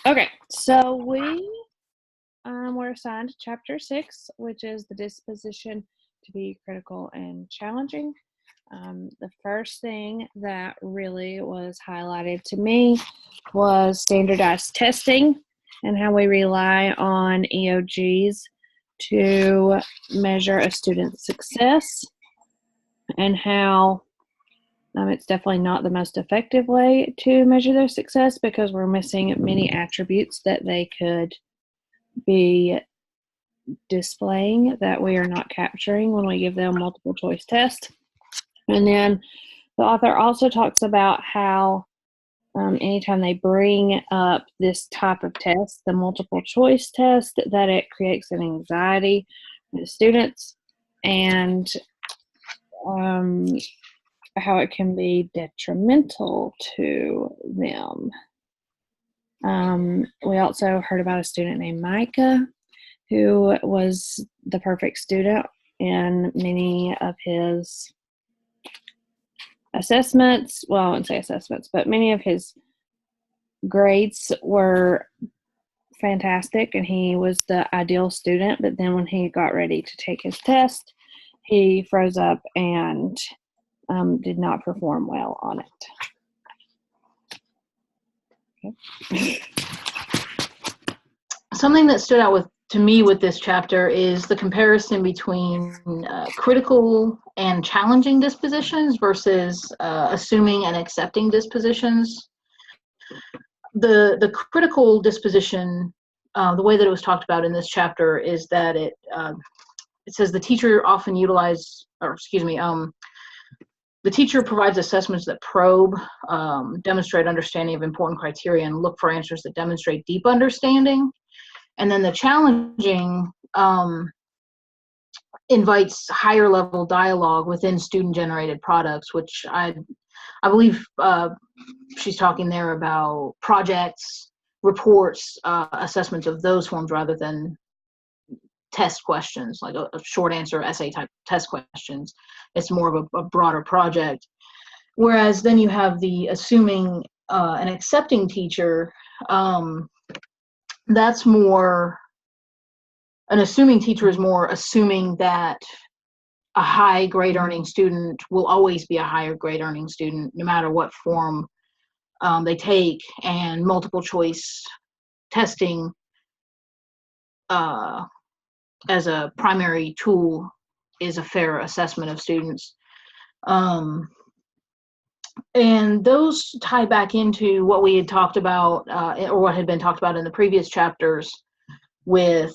Okay, so we were assigned Chapter 6, which is the disposition to be critical and challenging. The first thing that really was highlighted to me was standardized testing and how we rely on EOGs to measure a student's success, and how it's definitely not the most effective way to measure their success because we're missing many attributes that they could be displaying that we are not capturing when we give them multiple choice tests. And then the author also talks about how anytime they bring up this type of test, the multiple choice test, that it creates an anxiety for the students, and how it can be detrimental to them. We also heard about a student named Micah who was the perfect student in many of his assessments. Well, I wouldn't say assessments, but many of his grades were fantastic, and he was the ideal student. But then when he got ready to take his test, he froze up and did not perform well on it. Okay. Something that stood out to me with this chapter is the comparison between critical and challenging dispositions versus assuming and accepting dispositions. The critical disposition, the way that it was talked about in this chapter is that it says the teacher often the teacher provides assessments that probe, demonstrate understanding of important criteria, and look for answers that demonstrate deep understanding. And then the challenging invites higher level dialogue within student-generated products, which I believe she's talking there about projects, reports, assessments of those forms rather than test questions, like a short answer essay type test questions. It's more of a broader project. Whereas then you have the assuming and accepting teacher. That's more, an assuming teacher is more assuming that a high grade earning student will always be a higher grade earning student no matter what form they take, and multiple choice testing as a primary tool is a fair assessment of students. And those tie back into what we had talked about, or what had been talked about in the previous chapters with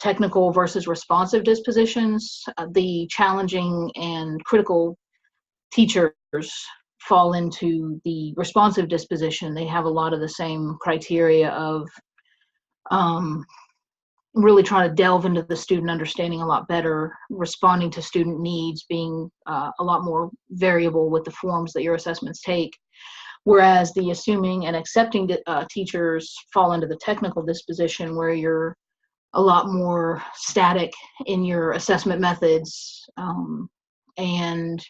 technical versus responsive dispositions. The challenging and critical teachers fall into the responsive disposition. They have a lot of the same criteria of really trying to delve into the student understanding a lot better, responding to student needs, being a lot more variable with the forms that your assessments take. Whereas the assuming and accepting teachers fall into the technical disposition, where you're a lot more static in your assessment methods, and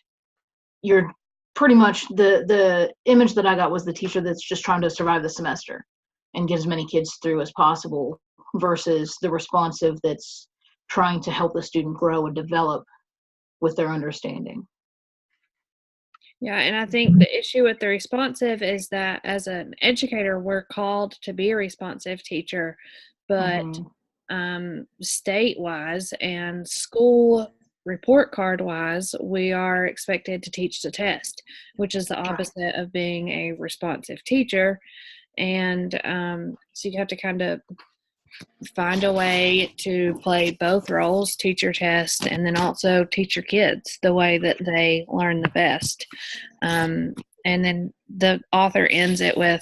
you're pretty much, the image that I got was the teacher that's just trying to survive the semester and get as many kids through as possible, versus the responsive that's trying to help the student grow and develop with their understanding. Yeah, and I think the issue with the responsive is that as an educator, we're called to be a responsive teacher, but state-wise and school report card-wise, we are expected to teach the test, which is the opposite of being a responsive teacher. And so you have to kind of find a way to play both roles, teach your test, and then also teach your kids the way that they learn the best. And then the author ends it with,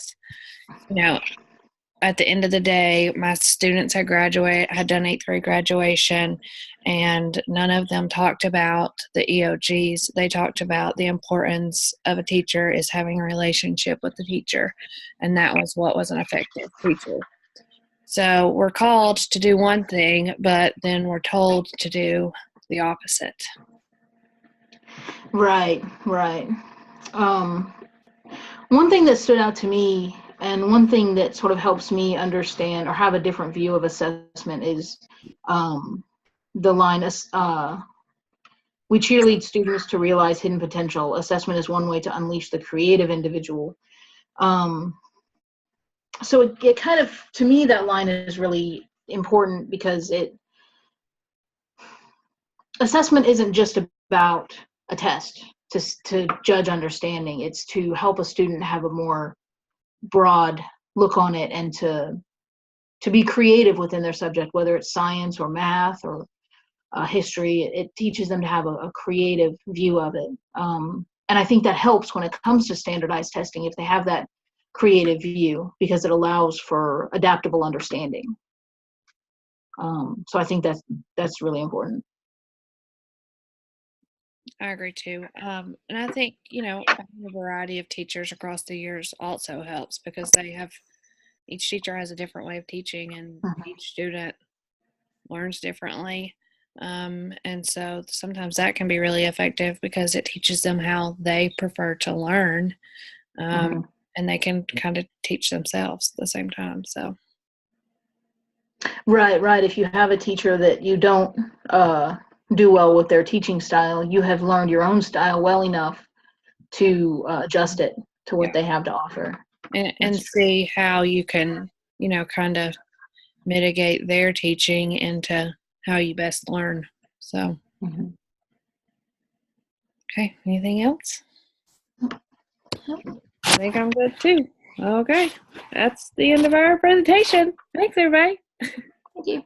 at the end of the day, my students had done 8th grade graduation, and none of them talked about the EOGs. They talked about the importance of a teacher is having a relationship with the teacher, and that was what was an effective teacher. So we're called to do one thing, but then we're told to do the opposite. Right. One thing that stood out to me And one thing that sort of helps me understand or have a different view of assessment is the line, we cheerlead students to realize hidden potential. Assessment is one way to unleash the creative individual. So it kind of, to me, that line is really important because assessment isn't just about a test to judge understanding. It's to help a student have a more broad look on it and to be creative within their subject, whether it's science or math or history. It teaches them to have a creative view of it. And I think that helps when it comes to standardized testing if they have that creative view, because it allows for adaptable understanding. So I think that's really important. I agree too. And I think, having a variety of teachers across the years also helps because each teacher has a different way of teaching and each student learns differently. And so sometimes that can be really effective because it teaches them how they prefer to learn. And they can kind of teach themselves at the same time. So. Right. If you have a teacher that you don't do well with their teaching style, you have learned your own style well enough to adjust it to what they have to offer. And see how you can, kind of mitigate their teaching into how you best learn. So, Okay, anything else? I think I'm good too. Okay, that's the end of our presentation. Thanks, everybody. Thank you.